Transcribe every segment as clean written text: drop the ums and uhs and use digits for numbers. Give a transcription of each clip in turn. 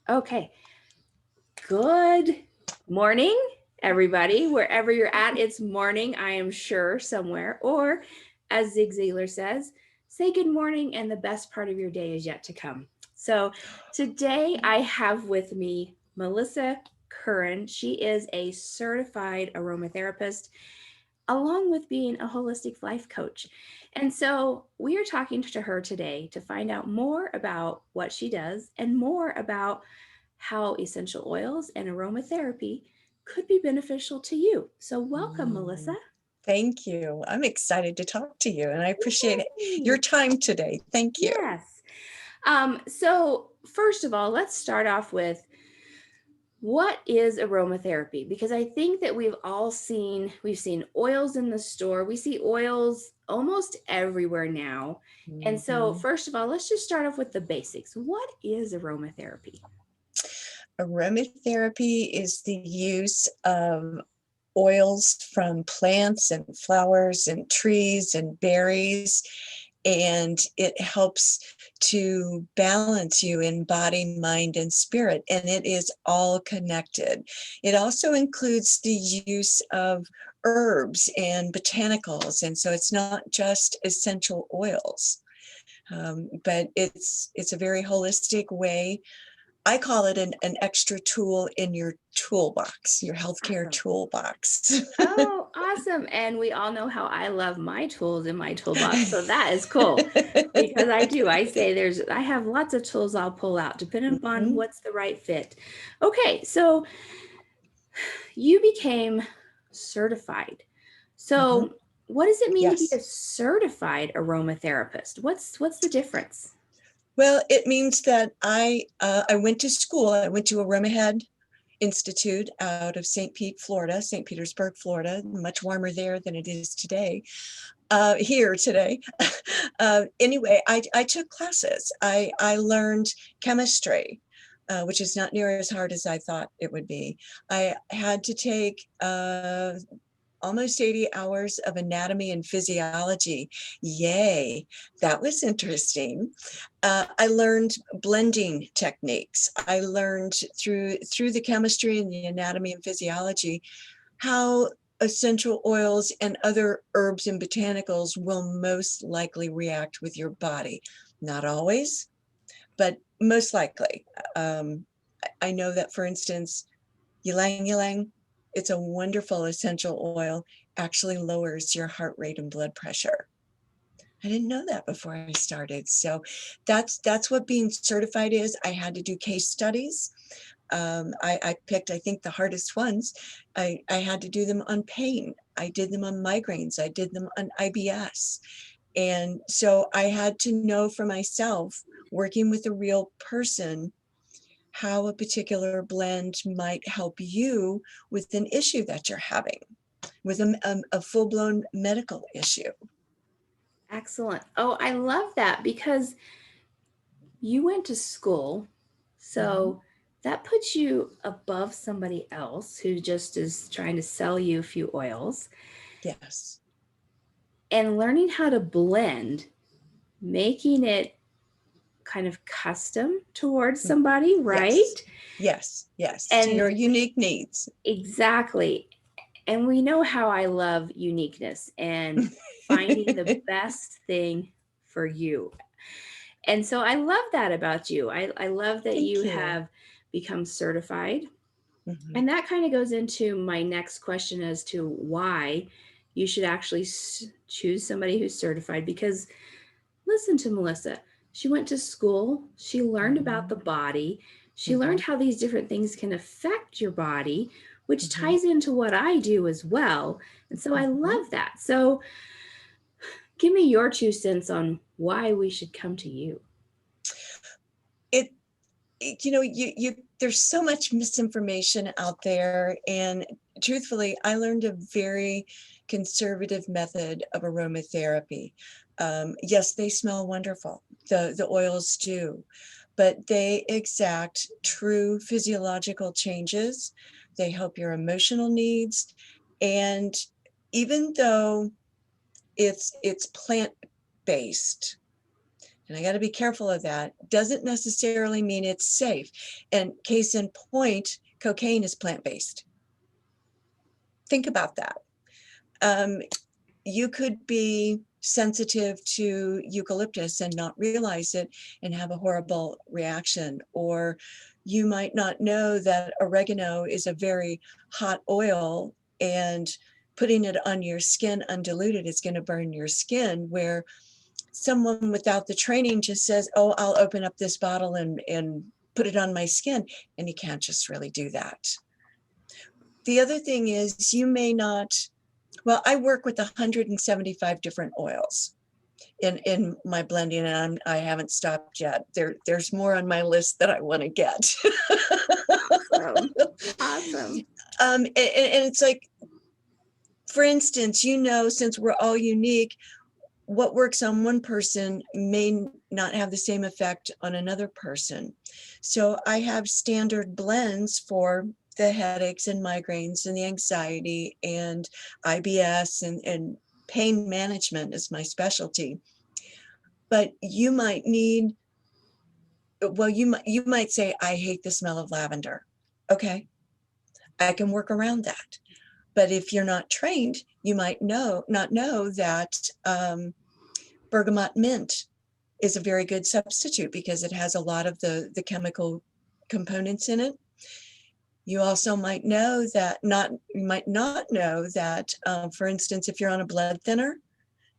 Okay. Good morning, everybody. Wherever you're at, it's morning, I am sure, somewhere. Or, as Zig Ziglar says, say good morning, and the best part of your day is yet to come. So, today I have with me Melissa Curran. She is a certified aromatherapist, along with being a holistic life coach. And so, we are talking to her today to find out more about what she does and more about how essential oils and aromatherapy could be beneficial to you. So, welcome, Melissa. Thank you. I'm excited to talk to you, and I appreciate your Yay. time today. Thank you. Yes. So, first of all, let's start off with what is aromatherapy? Because I think that we've seen oils in the store. We see oils almost everywhere now. And so, Mhm. first of all, let's just start off with the basics. What is aromatherapy? Aromatherapy is the use of oils from plants and flowers and trees and berries, and it helps to balance you in body, mind, and spirit, and it is all connected. It also includes the use of herbs and botanicals, and so it's not just essential oils, but it's a very holistic way. I call it an extra tool in your toolbox, your healthcare Awesome. toolbox. Oh, awesome. And we all know how I love my tools in my toolbox. So that is cool because I do. I have lots of tools I'll pull out depending upon Mhm, what's the right fit. Okay, so you became certified. mhm. So what does it mean to be a Yes. certified aromatherapist? What's the difference? Well, it means that I went to school. I went to Aromahead Institute out of St. Pete, Florida, St. Petersburg, Florida. Much warmer there than it is today. Here today. Anyway, I took classes. I learned chemistry, which is not near as hard as I thought it would be. I had to take almost 80 hours of anatomy and physiology. Yay, that was interesting. I learned blending techniques. I learned through the chemistry and the anatomy and physiology how essential oils and other herbs and botanicals will most likely react with your body. Not always, but most likely. I know that, for instance, ylang ylang, it's a wonderful essential oil, actually lowers your heart rate and blood pressure. I didn't know that before I started. So that's what being certified is. I had to do case studies. I picked, I think, the hardest ones. I had to do them on pain. I did them on migraines. I did them on IBS. And so I had to know for myself, working with a real person, how a particular blend might help you with an issue that you're having, with a full-blown medical issue. Excellent. Oh, I love that because you went to school, Mm-hmm. so that puts you above somebody else who just is trying to sell you a few oils. Yes. And learning how to blend, making it kind of custom towards somebody, right? Yes. Yes. Yes. To And your unique needs. exactly. And we know how I love uniqueness and finding the best thing for you. And so I love that about you. I love that you Thank you. have become certified. Mm-hmm. And that kind of goes into my next question as to why you should actually choose somebody who's certified. Because listen to Melissa. She went to school, she learned about Mm-hmm. the body, she Mm-hmm. learned how these different things can affect your body, which Mm-hmm. ties into what I do as well. And so I Mm-hmm. love that. So give me your 2 cents on why we should come to you. It, you there's so much misinformation out there, and truthfully, I learned a very conservative method of aromatherapy. Yes, they smell wonderful. The oils do, but they exact true physiological changes. They help your emotional needs, and even though it's plant based, And I got to be careful of that. Doesn't necessarily mean it's safe. And case in point, cocaine is plant-based. Think about that. You could be sensitive to eucalyptus and not realize it and have a horrible reaction. Or you might not know that oregano is a very hot oil, and putting it on your skin undiluted is going to burn your skin, where someone without the training just says, oh, I'll open up this bottle and put it on my skin. And you can't just really do that. The other thing is, you may not, well, I work with 175 different oils in my blending, and I haven't stopped yet. There's more on my list that I want to get. Awesome. Awesome. And it's like, for instance, since we're all unique, what works on one person may not have the same effect on another person. So I have standard blends for the headaches and migraines and the anxiety and IBS and pain management is my specialty. But you might need, well, you might say, I hate the smell of lavender. Okay, I can work around that. But if you're not trained, you might not know that bergamot mint is a very good substitute because it has a lot of the chemical components in it. You also might know that you might not know that, for instance, if you're on a blood thinner,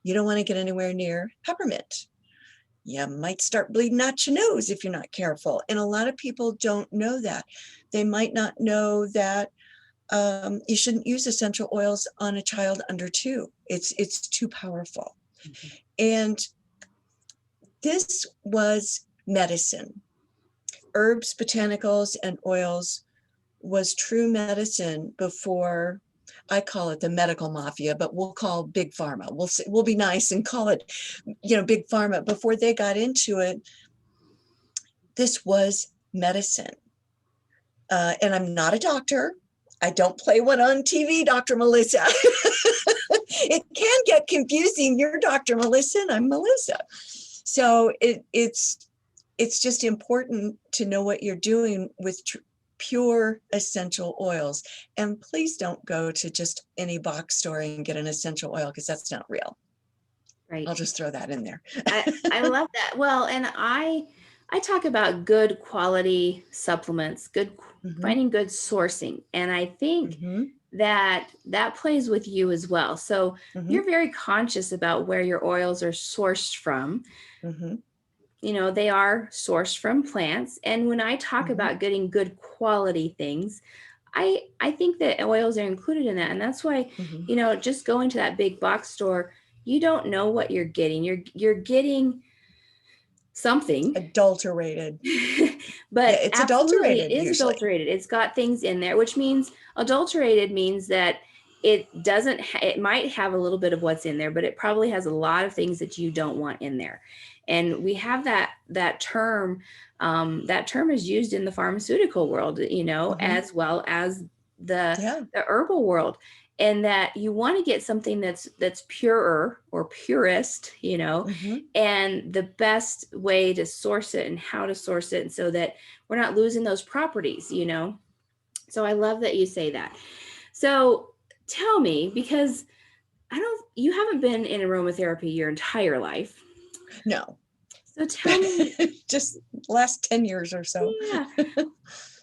you don't want to get anywhere near peppermint. You might start bleeding out your nose if you're not careful. And a lot of people don't know that. They might not know that you shouldn't use essential oils on a child under 2. It's too powerful. Mm-hmm. And this was medicine. Herbs, botanicals, and oils was true medicine before, I call it the medical mafia, but we'll call big pharma. We'll be nice and call it, big pharma. Before they got into it, this was medicine. And I'm not a doctor. I don't play one on TV, Dr. Melissa. It can get confusing. You're Dr. Melissa and I'm Melissa. So it's just important to know what you're doing with pure essential oils. And please don't go to just any box store and get an essential oil, because that's not real. Right. I'll just throw that in there. I love that. Well, and I talk about good quality supplements, finding good sourcing. And I think that plays with you as well. So you're very conscious about where your oils are sourced from. They are sourced from plants. And when I talk about getting good quality things, I think that oils are included in that. And that's why, just going to that big box store, you don't know what you're getting. You're getting something adulterated. But yeah, it's absolutely, adulterated. It is usually adulterated. It's got things in there, which means adulterated means that it doesn't, it might have a little bit of what's in there, but it probably has a lot of things that you don't want in there. And we have that term is used in the pharmaceutical world, as well as the herbal world. And that you want to get something that's purer or purest, and the best way to source it and how to source it, and so that we're not losing those properties, So I love that you say that. So tell me, because you haven't been in aromatherapy your entire life. No. So tell me. Just last 10 years or so. Yeah.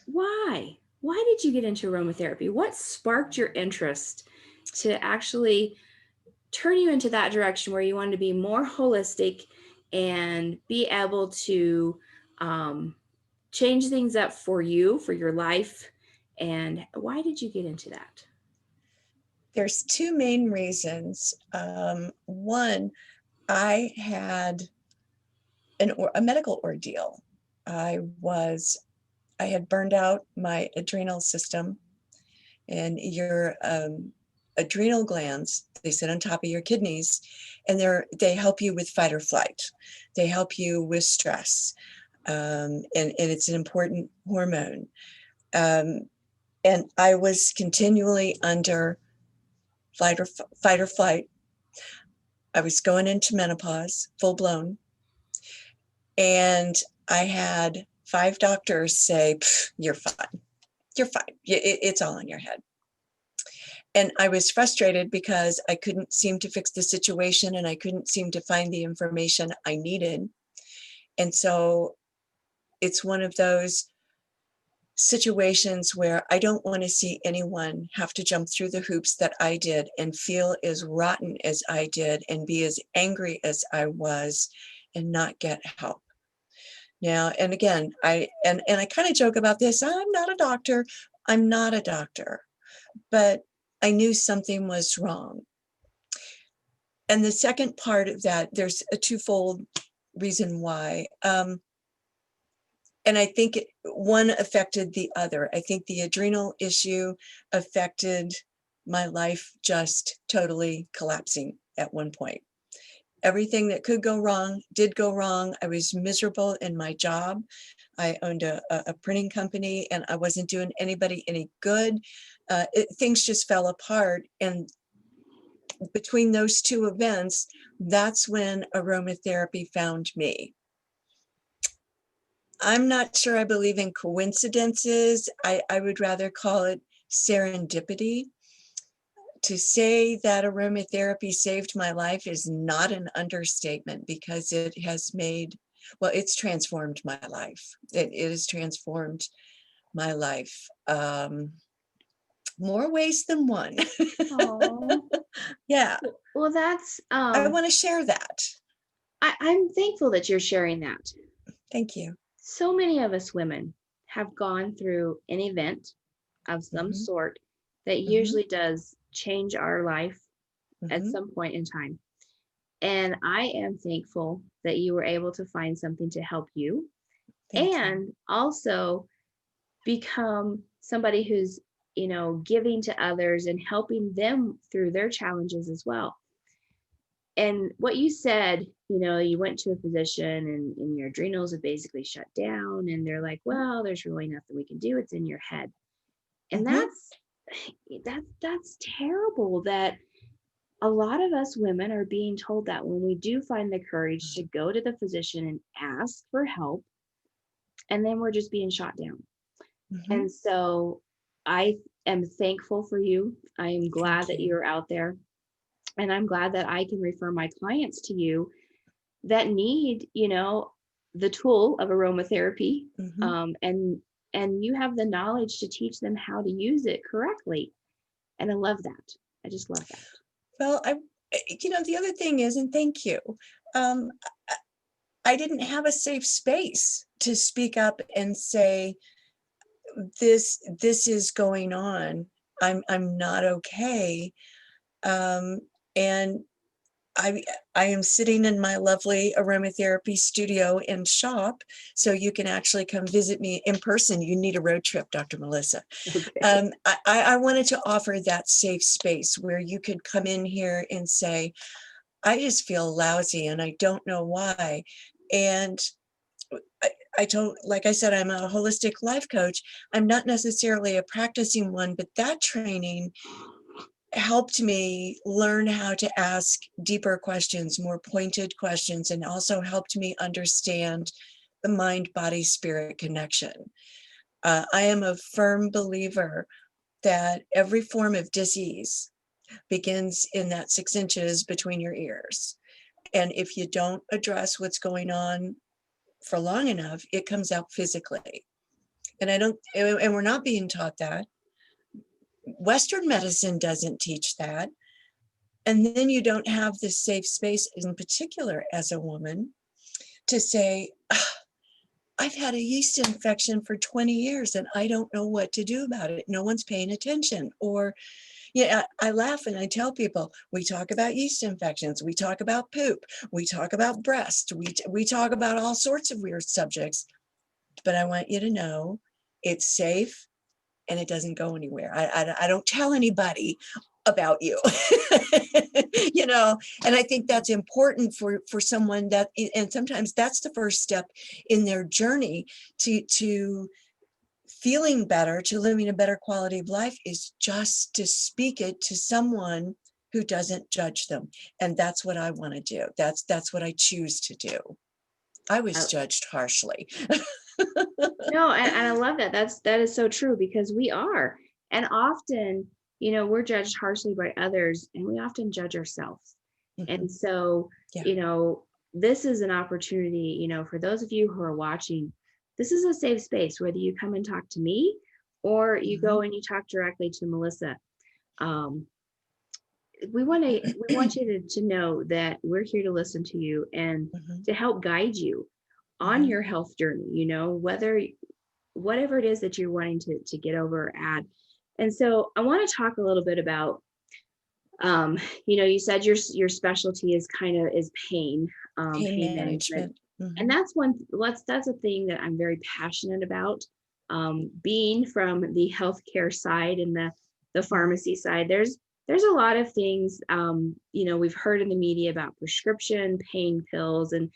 Why? Why did you get into aromatherapy? What sparked your interest to actually turn you into that direction where you wanted to be more holistic and be able to change things up for you, for your life? And why did you get into that? There's 2 main reasons. One, I had a medical ordeal. I had burned out my adrenal system, and your adrenal glands, they sit on top of your kidneys, and they help you with fight or flight. They help you with stress, and it's an important hormone. And I was continually under fight or flight. I was going into menopause, full blown. And I had 5 doctors say, "You're fine. You're fine. It's all in your head." And I was frustrated because I couldn't seem to fix the situation and I couldn't seem to find the information I needed. And so it's one of those situations where I don't want to see anyone have to jump through the hoops that I did and feel as rotten as I did and be as angry as I was and not get help. Now, and again, I kind of joke about this. I'm not a doctor. I'm not a doctor, but I knew something was wrong. And the second part of that, there's a twofold reason why. And I think one affected the other. I think the adrenal issue affected my life just totally collapsing at one point. Everything that could go wrong did go wrong. I was miserable in my job. I owned a printing company and I wasn't doing anybody any good. Things just fell apart. And between those two events, that's when aromatherapy found me. I'm not sure I believe in coincidences. I would rather call it serendipity. To say that aromatherapy saved my life is not an understatement because it has made, well, it's transformed my life. It has transformed my life. More ways than one. Oh, Yeah, well, that's I want to share that. I'm thankful that you're sharing that. Thank you. So many of us women have gone through an event of some Hmm. sort that Hmm. usually does change our life at Hmm. some point in time. And I am thankful that you were able to find something to help you Thank you. and also become somebody who's, giving to others and helping them through their challenges as well. And what you said, you went to a physician and your adrenals have basically shut down and they're like, well, there's really nothing we can do. It's in your head. And Hmm. that's terrible that a lot of us women are being told that when we do find the courage to go to the physician and ask for help, and then we're just being shot down. Hmm. And so I am thankful for you. I am glad Thank that you. you're out there. And I'm glad that I can refer my clients to you that need, the tool of aromatherapy. Hmm. And you have the knowledge to teach them how to use it correctly. And I love that. I just love that. Well, the other thing is, and thank you, um, I didn't have a safe space to speak up and say, this is going on. I'm not okay. Um, and I I am sitting in my lovely aromatherapy studio and shop, so you can actually come visit me in person. You need a road trip, Dr. Melissa. Okay. I wanted to offer that safe space where you could come in here and say, I just feel lousy and I don't know why. And I, I don't, like I said, I'm a holistic life coach. I'm not necessarily a practicing one, but that training helped me learn how to ask deeper questions, more pointed questions, and also helped me understand the mind body spirit connection. I am a firm believer that every form of disease begins in that 6 inches between your ears. And if you don't address what's going on for long enough, it comes out physically. And I don't, and we're not being taught that. Western medicine doesn't teach that. And then you don't have this safe space, in particular as a woman, to say, I've had a yeast infection for 20 years and I don't know what to do about it. No one's paying attention. Or, yeah, I laugh and I tell people, we talk about yeast infections, we talk about poop, we talk about breast, we talk about all sorts of weird subjects. But I want you to know it's safe and it doesn't go anywhere. I don't tell anybody about you. And I think that's important for someone that, and sometimes that's the first step in their journey to feeling better, to living a better quality of life, is just to speak it to someone who doesn't judge them. And that's what I want to do. That's what I choose to do. I was Uh, judged harshly. no, and I love that. That is so true because we are. And often, we're judged harshly by others and we often judge ourselves. And Mhm. so, Yeah. this is an opportunity, for those of you who are watching, this is a safe space, whether you come and talk to me or you go Mhm. and you talk directly to Melissa. Um, we want you to know that we're here to listen to you and Mhm. to help guide you on Mhm. your health journey, whether whatever it is that you're wanting to get over or add. And so I want to talk a little bit about, you said your specialty is is pain, Pain pain management. management. And Mhm. that's a thing that I'm very passionate about. Being from the healthcare side and the Mhm. pharmacy side, there's a lot of things, we've heard in the media about prescription pain pills and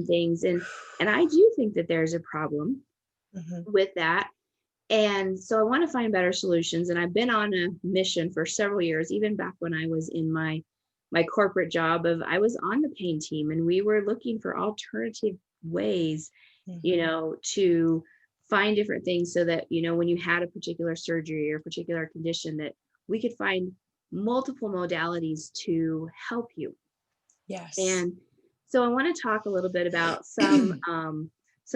things. And I do think that there's a problem Mhm. with that. And so I want to find better solutions. And I've been on a mission for several years, even back when I was in my corporate job of I was on the pain team and we were looking for alternative ways, Mhm. to find different things so that, when you had a particular surgery or a particular condition that we could find multiple modalities to help you. Yes. And so I want to talk a little bit about some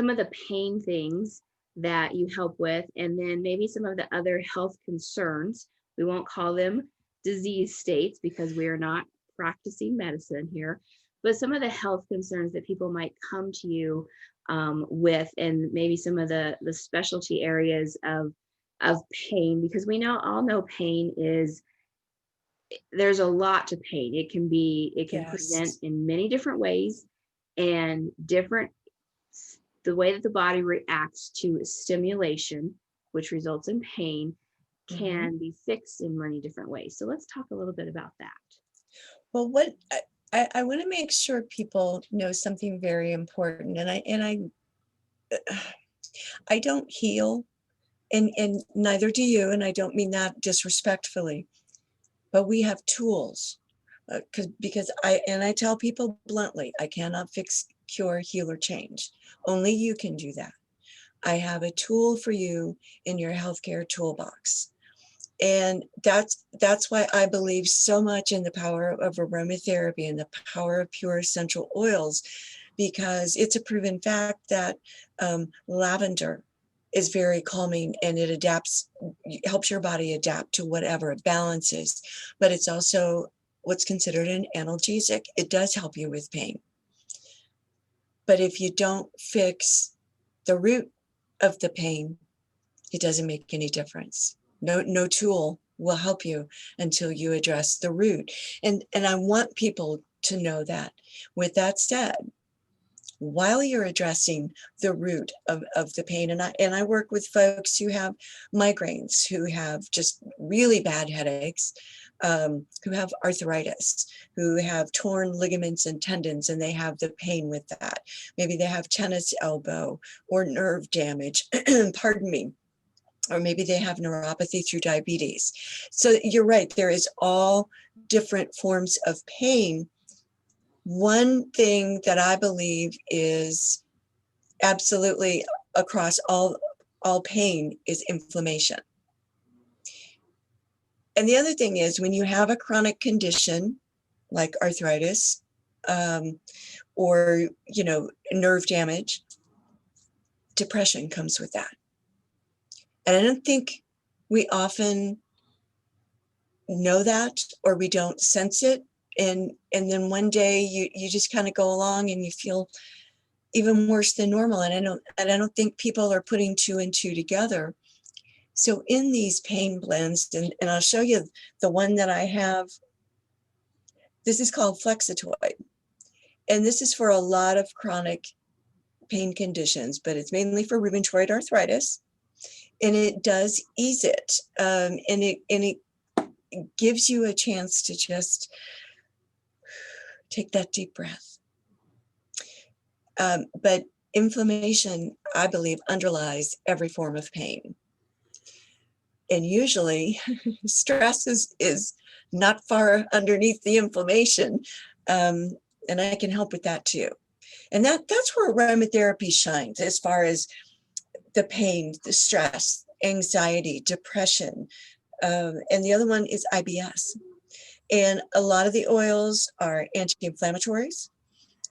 of the pain things that you help with, and then maybe some of the other health concerns. We won't call them disease states because we are not practicing medicine here, but some of the health concerns that people might come to you with, and maybe some of the specialty areas of pain, because we all know pain is there's a lot to pain. It can present Yes. in many different ways and different the way that the body reacts to stimulation, which results in pain, Mhm. can be fixed in many different ways. So let's talk a little bit about that. Well, what I want to make sure people know something very important, and I don't heal, and neither do you, and I don't mean that disrespectfully, but we have tools. Because I tell people bluntly, I cannot fix, cure, heal, or change. Only you can do that. I have a tool for you in your healthcare toolbox. And that's why I believe so much in the power of aromatherapy and the power of pure essential oils, because it's a proven fact that lavender is very calming and it helps your body adapt to whatever it balances. But it's also what's considered an analgesic. It does help you with pain. But if you don't fix the root of the pain, it doesn't make any difference. No tool will help you until you address the root. And I want people to know that. With that said, while you're addressing the root of the pain, and I work with folks who have migraines, who have just really bad headaches, who have arthritis, who have torn ligaments and tendons, and they have the pain with that. Maybe they have tennis elbow or nerve damage, pardon me, or maybe they have neuropathy through diabetes. So you're right, there is all different forms of pain. One thing that I believe is absolutely across all pain is inflammation. And the other thing is, when you have a chronic condition like arthritis, um, or nerve damage, depression comes with that. And I don't think we often know that, or we don't sense it. And then one day you just kind of go along and you feel even worse than normal. And I don't think people are putting two and two together. So in these pain blends, and I'll show you the one that I have. This is called Flexitoid. And this is for a lot of chronic pain conditions, but it's mainly for rheumatoid arthritis. And it does ease it. And it gives you a chance to just take that deep breath. But inflammation, I believe, underlies every form of pain. And usually stress is not far underneath the inflammation. Um, and I can help with that too. And that's where aromatherapy shines as far as the pain, the stress, anxiety, depression. And the other one is IBS. And a lot of the oils are anti-inflammatories.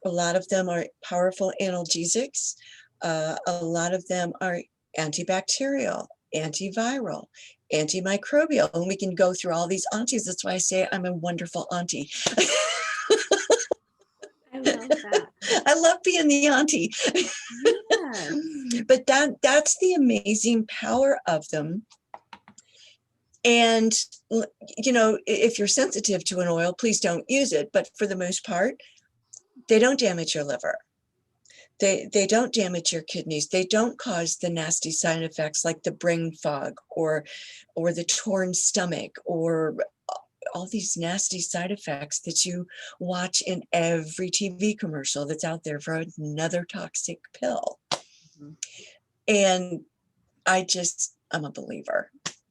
A lot of them are powerful analgesics. A lot of them are antibacterial, antiviral, antimicrobial. And we can go through all these aunties. That's why I say I'm a wonderful auntie. I love that. I love being the auntie. Yes. But that's the amazing power of them. And, if you're sensitive to an oil, please don't use it. But for the most part, they don't damage your liver. They don't damage your kidneys. They don't cause the nasty side effects like the brain fog or the torn stomach or all these nasty side effects that you watch in every TV commercial that's out there for another toxic pill. Mm-hmm. And I'm a believer.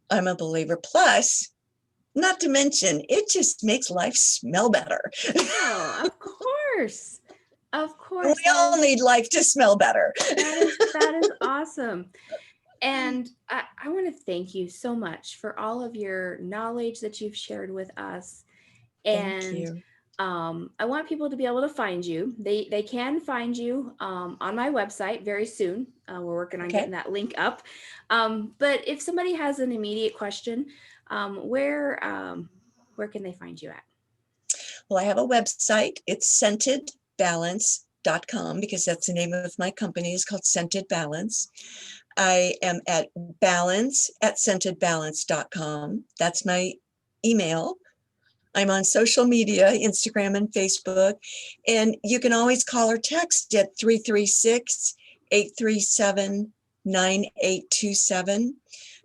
I'm a believer. Plus, not to mention, it just makes life smell better. Oh, of course. Of course. We all need life to smell better. That is awesome. And I want to thank you so much for all of your knowledge that you've shared with us. Thank And you. I want people to be able to find you. They can find you on my website very soon. We're working on getting that link up. But if somebody has an immediate question, where can they find you at? Well, I have a website. It's scentedbalance.com because that's the name of my company. It's called Scented Balance. I am at balance@scentedbalance.com. That's my email. I'm on social media, Instagram and Facebook. And you can always call or text at 336-837-9827.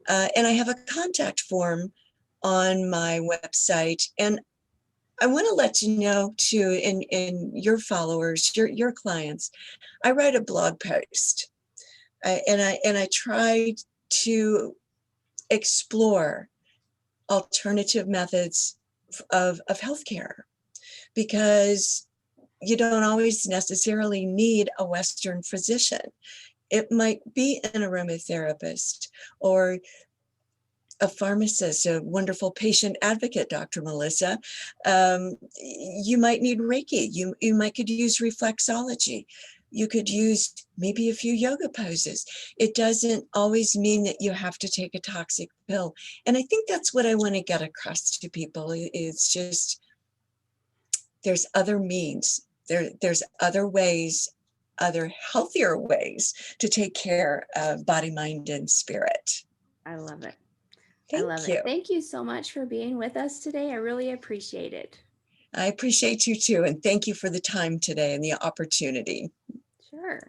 And I have a contact form on my website. And I want to let you know too, in your followers, your clients, I write a blog post, and I try to explore alternative methods of healthcare, because you don't always necessarily need a Western physician. It might be an aromatherapist or a pharmacist, a wonderful patient advocate, Dr. Melissa. You might need Reiki. You might could use reflexology. You could use maybe a few yoga poses. It doesn't always mean that you have to take a toxic pill. And I think that's what I want to get across to people. It's just, there's other means. There's other ways, other healthier ways to take care of body, mind, and spirit. I love it. I love Thank it. you. Thank you so much for being with us today. I really appreciate it. I appreciate you too. And thank you for the time today and the opportunity. Sure.